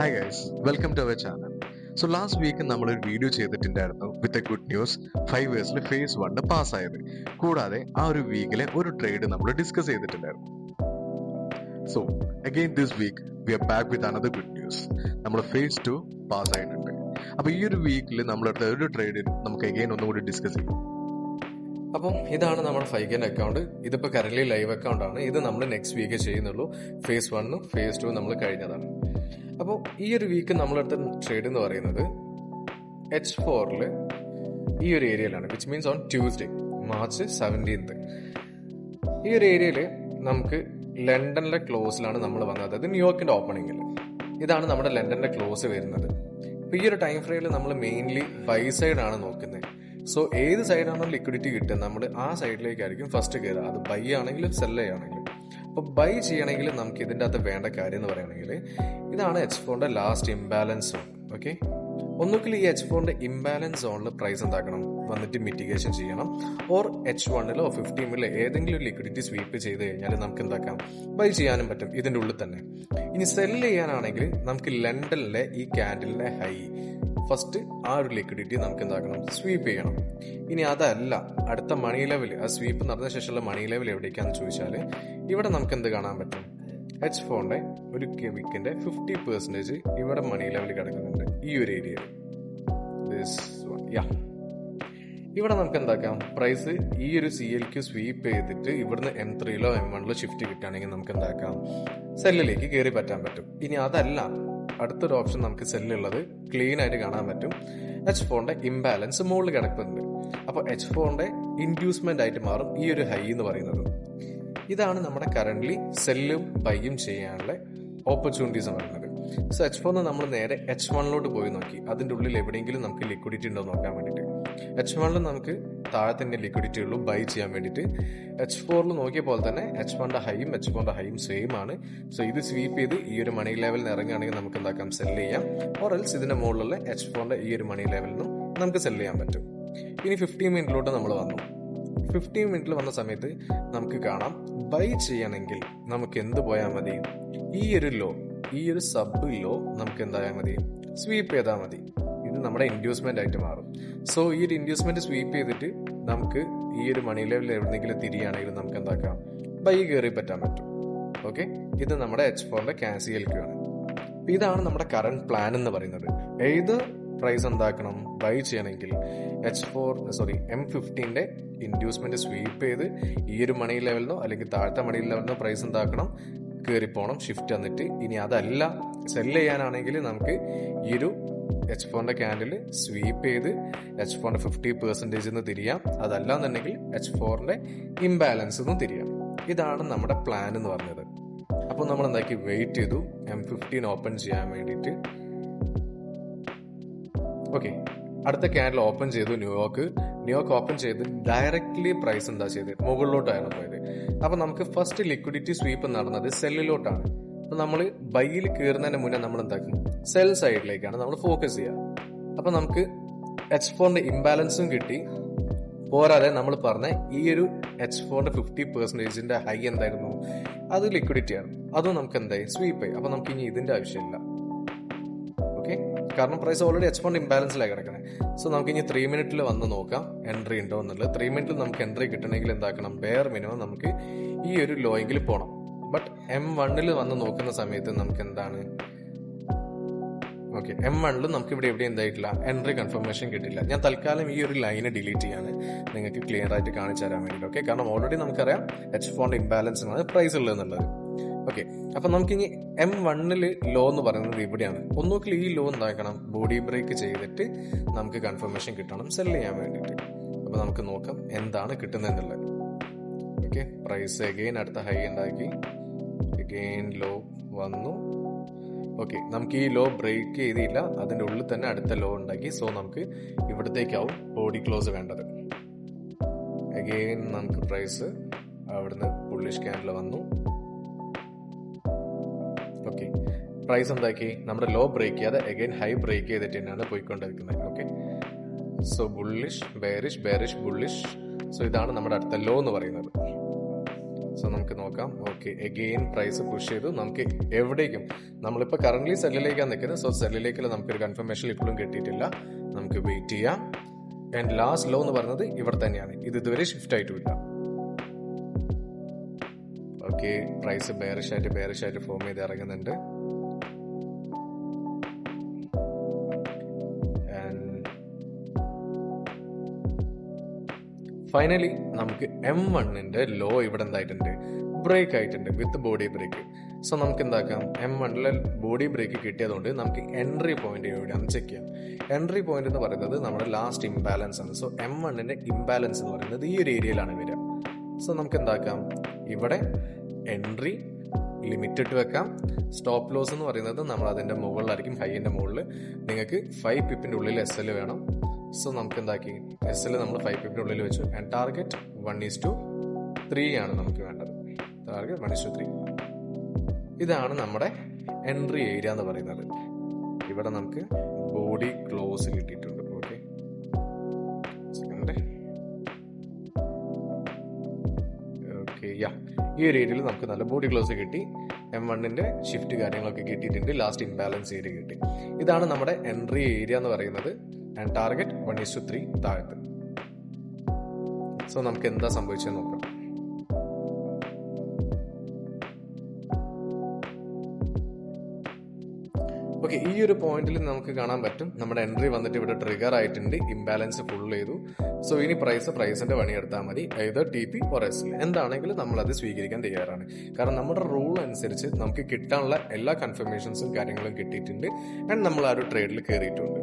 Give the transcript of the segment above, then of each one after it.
Hi guys, welcome to our channel. So last week നമ്മളൊരു video ചെയ്തിട്ടുണ്ടായിരുന്നു with a good news. 5 ഇയേഴ്സിൽ phase 1 പാസ്സായത്. കൂടാതെ ആ ഒരു വീക്കിലെ ഒരു ട്രേഡ് നമ്മൾ ഡിസ്കസ് ചെയ്തിട്ടുണ്ടായിരുന്നു. So again this week we are back with another good news. നമ്മൾ ഫേസ് 2 പാസ് ആയിട്ടുണ്ട്. അപ്പൊ ഈ ഒരു വീക്കിൽ നമ്മളെടുത്ത ഒരു ട്രേഡ് നമുക്ക് അഗെയിൻ ഒന്നുകൂടി ഡിസ്കസ് ചെയ്യും. അപ്പം ഇതാണ് നമ്മുടെ ഫൈഗൻ അക്കൗണ്ട്. ഇതിപ്പോൾ കറന്റ് ലൈവ് അക്കൗണ്ട് ആണ്. ഇത് നമ്മൾ നെക്സ്റ്റ് വീക്ക് ചെയ്യുന്നുള്ളൂ. ഫേസ് 1 ഫേസ് 2 നമ്മൾ കഴിഞ്ഞതാണ്. അപ്പോൾ ഈ ഒരു വീക്ക് നമ്മളെടുത്ത ട്രേഡ് എന്ന് പറയുന്നത് H4 ഈ ഒരു ഏരിയയിലാണ്, which means on Tuesday March 17. ഈ ഒരു ഏരിയയിൽ നമുക്ക് ലണ്ടനിലെ ക്ലോസിലാണ് നമ്മൾ വന്നത്, അതായത് ന്യൂയോർക്കിന്റെ ഓപ്പണിംഗിൽ. ഇതാണ് നമ്മുടെ ലണ്ടനിലെ ക്ലോസ് വരുന്നത്. അപ്പോൾ ഈ ഒരു ടൈം ഫ്രെയിമിൽ നമ്മൾ മെയിൻലി ബൈ സൈഡ് ആണ് നോക്കുന്നത്. സോ ഏത് സൈഡാണോ ലിക്വിഡിറ്റി കിട്ടുക നമ്മൾ ആ സൈഡിലേക്കായിരിക്കും ഫസ്റ്റ് കയറുക, അത് ബൈ ആണെങ്കിലും സെല്ല് ആണെങ്കിലും. അപ്പോൾ ബൈ ചെയ്യണമെങ്കിൽ നമുക്ക് ഇതിൻ്റെ അകത്ത് വേണ്ട കാര്യം എന്ന് പറയുകയാണെങ്കിൽ ഇതാണ് H4 last imbalance zone. Okay, ഒന്നുകിൽ ഈ H4 ഇംബാലൻസ് സോണിൽ പ്രൈസ് എന്താക്കണം, വന്നിട്ട് മിറ്റിഗേഷൻ ചെയ്യണം. ഓർ H1 15 ഏതെങ്കിലും ഒരു ലിക്വിഡിറ്റി സ്വീപ്പ് ചെയ്ത് കഴിഞ്ഞാൽ നമുക്ക് എന്താക്കാം, ബൈ ചെയ്യാനും പറ്റും ഇതിൻ്റെ ഉള്ളിൽ തന്നെ. ഇനി സെല്ല് ചെയ്യാനാണെങ്കിൽ നമുക്ക് ലണ്ടനിലെ ഈ ക്യാൻഡലിന്റെ ഹൈ ഫസ്റ്റ് ആ ഒരു ലിക്വിഡിറ്റി നമുക്ക് എന്താക്കണം, സ്വീപ്പ് ചെയ്യണം. ഇനി അതല്ല, അടുത്ത മണി ലെവൽ, ആ സ്വീപ്പ് നടന്ന ശേഷമുള്ള മണി ലെവൽ എവിടേക്കാന്ന് ചോദിച്ചാൽ ഇവിടെ നമുക്ക് എന്ത് കാണാൻ പറ്റും, H4 ഒരു വീക്കിന്റെ 50% ഇവിടെ മണി ലെവൽ കിടക്കുന്നുണ്ട് ഈ ഒരു ഏരിയയിൽ. ഇവിടെ നമുക്ക് എന്താക്കാം, പ്രൈസ് ഈ ഒരു CLQ സ്വീപ്പ് ചെയ്തിട്ട് ഇവിടുന്ന് M3 M1 ഷിഫ്റ്റ് കിട്ടുകയാണെങ്കിൽ നമുക്ക് എന്താക്കാം, സെല്ലിലേക്ക് കയറി പറ്റാൻ പറ്റും. ഇനി അതല്ല, അടുത്തൊരു ഓപ്ഷൻ നമുക്ക് സെല്ലുള്ളത് ക്ലീൻ ആയിട്ട് കാണാൻ പറ്റും. H4 ഇംബാലൻസ് മുകളിൽ കിടക്കുന്നുണ്ട്. അപ്പോൾ H4 ഇൻഡ്യൂസ്മെന്റ് ആയിട്ട് മാറും ഈ ഒരു ഹൈ എന്ന് പറയുന്നത്. ഇതാണ് നമ്മുടെ കറന്റ്ലി സെല്ലും ബൈയും ചെയ്യാനുള്ള ഓപ്പർച്യൂണിറ്റീസ് പറയുന്നത്. സോ H4 നമ്മൾ നേരെ H1 പോയി നോക്കി, അതിന്റെ ഉള്ളിൽ എവിടെയെങ്കിലും നമുക്ക് ലിക്വിഡിറ്റി ഉണ്ടോ നോക്കാൻ വേണ്ടിയിട്ട്. H1 നമുക്ക് താഴെ തന്നെ ലിക്വിഡിറ്റി ഉള്ളൂ ബൈ ചെയ്യാൻ വേണ്ടിയിട്ട്. H4 നോക്കിയ പോലെ തന്നെ H1 ഹൈയും H4 ഹൈയും സെയിം ആണ്. സോ ഇത് സ്വീപ്പ് ചെയ്ത് ഈ ഒരു മണി ലെവലിൽ ഇറങ്ങുകയാണെങ്കിൽ നമുക്ക് എന്താക്കാം, സെല് ചെയ്യാം. ഓർ എൽസ് ഇതിന്റെ മുകളിലുള്ള H4 ഈ ഒരു മണി ലെവലിൽ നിന്നും നമുക്ക് സെല് ചെയ്യാൻ പറ്റും. ഇനി 15 മിനിറ്റിലോട്ട് നമ്മൾ വന്നു. 15 മിനിറ്റിൽ വന്ന സമയത്ത് നമുക്ക് കാണാം, ബൈ ചെയ്യണമെങ്കിൽ നമുക്ക് എന്ത് പോയാൽ മതി, ഈ ഒരു ലോ, ഈ ഒരു സബ് ലോ നമുക്ക് എന്തായാൽ മതി, സ്വീപ്പ് ചെയ്താൽ മതി. ഇത് നമ്മുടെ ഇൻഡ്യൂസ്മെന്റ് ആയിട്ട് മാറും. സോ ഈ ഒരു ഇൻഡ്യൂസ്മെന്റ് സ്വീപ്പ് ചെയ്തിട്ട് നമുക്ക് ഈ ഒരു മണി ലെവലിൽ എവിടെയെങ്കിലും തിരിയാണെങ്കിൽ നമുക്ക് എന്താക്കാം, ബൈ കയറി പറ്റാൻ പറ്റും. ഓക്കെ, ഇത് നമ്മുടെ H4 CLQ ആണ്. ഇതാണ് നമ്മുടെ കറന്റ് പ്ലാൻ എന്ന് പറയുന്നത്. ഏത് പ്രൈസ് എന്താക്കണം, ബൈ ചെയ്യണമെങ്കിൽ M15 ഇൻഡ്യൂസ്മെന്റ് സ്വീപ്പ് ചെയ്ത് ഈ ഒരു മണി ലെവലിനോ അല്ലെങ്കിൽ താഴത്തെ മണി ലെവലിനോ പ്രൈസ് എന്താക്കണം, കയറിപ്പോണം, ഷിഫ്റ്റ് വന്നിട്ട്. ഇനി അതല്ല, സെല് ചെയ്യാനാണെങ്കിൽ നമുക്ക് ഈ ഒരു H4 ക്യാൻഡിൽ സ്വീപ്പ് ചെയ്ത് H4 50% തിരിയാം. അതല്ല എന്നുണ്ടെങ്കിൽ H4 ഇംബാലൻസ് തിരിയാം. ഇതാണ് നമ്മുടെ പ്ലാൻ എന്ന് പറഞ്ഞത്. അപ്പോൾ നമ്മൾ എന്താക്കി, വെയിറ്റ് ചെയ്തു M15 ഓപ്പൺ ചെയ്യാൻ വേണ്ടിയിട്ട്. ഓക്കെ, അടുത്ത ക്യാൻഡിൽ ഓപ്പൺ ചെയ്തു ന്യൂയോർക്ക് ഓപ്പൺ ചെയ്ത് ഡയറക്ട്ലി പ്രൈസ് എന്താ ചെയ്ത് മുകളിലോട്ടാണ് പോയത്. അപ്പൊ നമുക്ക് ഫസ്റ്റ് ലിക്വിഡിറ്റി സ്വീപ്പ് നടന്നത് സെല്ലിലോട്ടാണ്. അപ്പൊ നമ്മൾ ബൈയിൽ കയറുന്നതിന് മുന്നേ നമ്മൾ എന്താക്കും, സെൽ സൈഡിലേക്കാണ് നമ്മൾ ഫോക്കസ് ചെയ്യുക. അപ്പൊ നമുക്ക് H4 ഇംബാലൻസും കിട്ടി. പോരാതെ നമ്മൾ പറഞ്ഞ ഈ ഒരു H4 50% ഹൈ എന്തായിരുന്നു, അത് ലിക്വിഡിറ്റിയാണ്. അതും നമുക്ക് എന്തായി, സ്വീപ്പ് ആയി. അപ്പൊ നമുക്ക് ഇനി ഇതിന്റെ ആവശ്യമില്ല. ഓക്കെ, കാരണം പ്രൈസ് ഓൾറെഡി H4 ഇംബാലൻസിലായി കിടക്കണേ. സോ നമുക്ക് ഇനി 3 മിനിറ്റിൽ വന്ന് നോക്കാം എൻട്രി ഉണ്ടോ എന്നുള്ളത്. 3 മിനിറ്റിൽ നമുക്ക് എൻട്രി കിട്ടണമെങ്കിൽ എന്താക്കണം, ബെയർ മിനിമം നമുക്ക് ഈ ഒരു ലോയെങ്കിൽ പോകണം. ബട്ട് M1 വന്ന് നോക്കുന്ന സമയത്ത് നമുക്ക് എന്താണ്, ഓക്കെ, M1 നമുക്ക് ഇവിടെ എവിടെ എന്തായിട്ടില്ല, എൻട്രി കൺഫർമേഷൻ കിട്ടില്ല. ഞാൻ തൽക്കാലം ഈ ഒരു ലൈന് ഡിലീറ്റ് ചെയ്യാണ് നിങ്ങൾക്ക് ക്ലിയർ ആയിട്ട് കാണിച്ചു തരാൻ വേണ്ടിയിട്ട്. ഓക്കെ, കാരണം ഓൾറെഡി നമുക്കറിയാം H4 ഇംബാലൻസിനാണ് പ്രൈസ് ഉള്ളതെന്നുള്ളത്. ഓക്കെ, അപ്പൊ നമുക്കിനി M1 ലോ എന്ന് പറയുന്നത് ഇവിടെയാണ്. ഒന്നുകിൽ ഈ ലോ എന്താക്കണം, ബോഡി ബ്രേക്ക് ചെയ്തിട്ട് നമുക്ക് കൺഫർമേഷൻ കിട്ടണം സെല് ചെയ്യാൻ വേണ്ടിയിട്ട്. അപ്പൊ നമുക്ക് നോക്കാം എന്താണ് കിട്ടുന്നതെന്നുള്ളത്. ഓക്കെ, പ്രൈസ് അഗെയിൻ അടുത്ത ഹൈ ഉണ്ടാക്കി, അഗെയിൻ ലോ വന്നു. ഓക്കെ, നമുക്ക് ഈ ലോ ബ്രേക്ക് ചെയ്തില്ല, അതിന്റെ ഉള്ളിൽ തന്നെ അടുത്ത ലോ ഉണ്ടാക്കി. സോ നമുക്ക് ഇവിടത്തേക്കാവും ബോഡി ക്ലോസ് വേണ്ടത്. അഗെയിൻ നമുക്ക് പ്രൈസ് അവിടുന്ന് ബുള്ളിഷ് ക്യാൻഡിൽ വന്നു. ഓക്കെ, പ്രൈസ് എന്താക്കി, നമ്മുടെ ലോ ബ്രേക്ക് ചെയ്യാതെ അഗൈൻ ഹൈ ബ്രേക്ക് ചെയ്തിട്ട് തന്നെയാണ് പോയിക്കൊണ്ടിരിക്കുന്നത്. Okay, so bullish bearish bearish bullish. So ഇതാണ് നമ്മുടെ അടുത്ത ലോ എന്ന് പറയുന്നത്. സോ നമുക്ക് നോക്കാം. ഓക്കെ, എഗെയിൻ പ്രൈസ് പുഷ് ചെയ്തു. നമുക്ക് എവിടേക്കും, നമ്മളിപ്പോൾ കറന്റ് സെല്ലിലേക്കാണ് നിൽക്കുന്നത്. സോ സെല്ലിലേക്ക് നമുക്കൊരു കൺഫർമേഷൻ ഇപ്പോഴും കിട്ടിയിട്ടില്ല. നമുക്ക് വെയിറ്റ് ചെയ്യാം. ആൻഡ് ലാസ്റ്റ് ലോ എന്ന് പറയുന്നത് ഇവിടെ തന്നെയാണ്. ഇത് ഇതുവരെ ഷിഫ്റ്റ് ആയിട്ടുമില്ല. ഓക്കെ, പ്രൈസ് ബെയറിഷ് ആയിട്ട് ഫോം ചെയ്ത് ഇറങ്ങുന്നുണ്ട്. ഫൈനലി നമുക്ക് M1ന്റെ ലോ ഇവിടെ എന്തായിട്ടുണ്ട്, ബ്രേക്ക് ആയിട്ടുണ്ട് വിത്ത് ബോഡി ബ്രേക്ക്. സോ നമുക്ക് എന്താക്കാം, M1ലെ ബോഡി ബ്രേക്ക് കിട്ടിയതുകൊണ്ട് നമുക്ക് എൻട്രി പോയിന്റ് എവിടെയാണെന്ന് ചെക്ക് ചെയ്യാം. എൻട്രി പോയിന്റ് എന്ന് പറയുന്നത് നമ്മുടെ ലാസ്റ്റ് ഇംബാലൻസ് ആണ്. സോ M1ന്റെ ഇംബാലൻസ് എന്ന് പറയുന്നത് ഈ ഒരു ഏരിയയിലാണ് വരിക. സോ നമുക്ക് എന്താക്കാം, ഇവിടെ എൻട്രി ലിമിറ്റ് ഇട്ട് വെക്കാം. സ്റ്റോപ്പ് ലോസ് എന്ന് പറയുന്നത് നമ്മൾ അതിന്റെ മുകളിലായിരിക്കും, ഹൈന്റെ മുകളിൽ. നിങ്ങൾക്ക് 5 പിപ്പിന്റെ ഉള്ളിൽ SL വേണം. സോ നമുക്ക് എന്താക്കി, SL നമ്മൾ 5 പിപ്പിന്റെ ഉള്ളിൽ വെച്ചു. ആൻഡ് ടാർഗറ്റ് 1:3 ആണ് നമുക്ക് വേണ്ടത്. ടാർഗറ്റ് 1:3. ഇതാണ് നമ്മുടെ എൻട്രി ഏരിയ എന്ന് പറയുന്നത്. ഇവിടെ നമുക്ക് ബോഡി ക്ലോസ് കിട്ടിയിട്ടുണ്ട്. ഓക്കെ, ഈ ഒരു ഏരിയയിൽ നമുക്ക് നല്ല ബോഡി ക്ലോസ് കിട്ടി. M1ന്റെ ഷിഫ്റ്റ് കാര്യങ്ങളൊക്കെ കിട്ടിയിട്ടുണ്ട്. ലാസ്റ്റ് ഇംബാലൻസ് ഏരിയ കിട്ടി. ഇതാണ് നമ്മുടെ എൻട്രി ഏരിയ എന്ന് പറയുന്നത്. ആൻഡ് ടാർഗറ്റ് 1:3 താഴത്ത്. സോ നമുക്ക് എന്താ സംഭവിച്ചത് നോക്കാം. ഓക്കെ, ഈ ഒരു പോയിന്റിൽ നമുക്ക് കാണാൻ പറ്റും നമ്മുടെ എൻട്രി വന്നിട്ട് ഇവിടെ ട്രിഗർ ആയിട്ടുണ്ട്, ഇംബാലൻസ് ഫുൾ ചെയ്തു. സോ ഇനി പ്രൈസിന്റെ പണിയെടുത്താൽ മതി, either TP or SL എന്താണെങ്കിലും നമ്മൾ അത് സ്വീകരിക്കാൻ തയ്യാറാണ്. കാരണം നമ്മുടെ റൂൾ അനുസരിച്ച് നമുക്ക് കിട്ടാനുള്ള എല്ലാ കൺഫർമേഷൻസും കാര്യങ്ങളും കിട്ടിയിട്ടുണ്ട്. ആൻഡ് നമ്മൾ ആ ഒരു ട്രേഡിൽ കയറിയിട്ടുണ്ട്.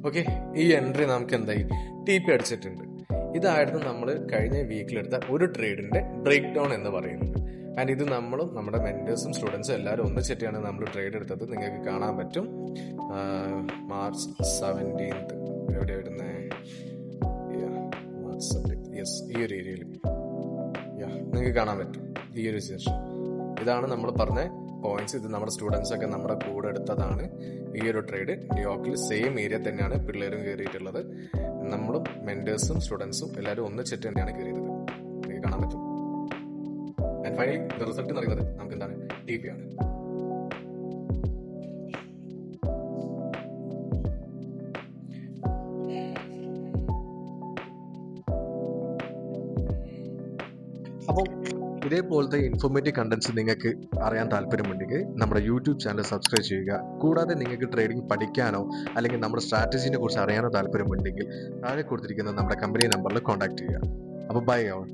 ഓക്കെ, ഈ എൻട്രി നമുക്ക് എന്തായി, TP അടിച്ചിട്ടുണ്ട്. ഇതായിരുന്നു നമ്മൾ കഴിഞ്ഞ വീക്കിലെടുത്ത ഒരു ട്രേഡിന്റെ ബ്രേക്ക് ഡൗൺ എന്ന് പറയുന്നത്. ആൻഡ് ഇത് നമ്മളും നമ്മുടെ മെന്റേഴ്സും സ്റ്റുഡൻസും എല്ലാവരും ഒന്നിച്ചിട്ടാണ് നമ്മൾ ട്രേഡ് എടുത്തത്. നിങ്ങൾക്ക് കാണാൻ പറ്റും. മാർച്ച് 17 എവിടെ വരുന്നത്, മാർച്ച് 17, യെസ്, ഈ ഒരു ഏരിയയിൽ നിങ്ങൾക്ക് കാണാൻ പറ്റും. ഈ ഒരു സെഷൻ ഇതാണ് നമ്മൾ പറഞ്ഞ പോയിന്റ്സ്. ഇത് നമ്മുടെ സ്റ്റുഡൻസ് ഒക്കെ നമ്മുടെ കൂടെ എടുത്തതാണ്. ഈ ഒരു ട്രേഡ് ന്യൂയോർക്കിൽ സെയിം ഏരിയ തന്നെയാണ് പിള്ളേരും കയറിയിട്ടുള്ളത്. നമ്മളും മെന്റേഴ്സും സ്റ്റുഡൻസും എല്ലാവരും ഒന്നിച്ചിട്ട് തന്നെയാണ് കയറിയത്. നിങ്ങൾക്ക് കാണാൻ പറ്റും. ആൻഡ് ഫൈനലി റിസൾട്ട് എന്ന് പറയുന്നത് നമുക്ക് എന്താണ്, TP ആണ്. അപ്പോൾ ഇതേപോലത്തെ ഇൻഫോർമേറ്റീവ് കണ്ടന്റ്സ് നിങ്ങൾക്ക് അറിയാൻ താല്പര്യമുണ്ടെങ്കിൽ നമ്മുടെ യൂട്യൂബ് ചാനൽ സബ്സ്ക്രൈബ് ചെയ്യുക. കൂടാതെ നിങ്ങൾക്ക് ട്രേഡിംഗ് പഠിക്കാനോ അല്ലെങ്കിൽ നമ്മുടെ സ്ട്രാറ്റജീനെ കുറിച്ച് അറിയാനോ താല്പര്യമുണ്ടെങ്കിൽ താഴെ കൊടുത്തിരിക്കുന്ന നമ്മുടെ കമ്പനി നമ്പറിൽ കോൺടാക്ട് ചെയ്യുക. അപ്പോൾ ബൈ ഓൾ.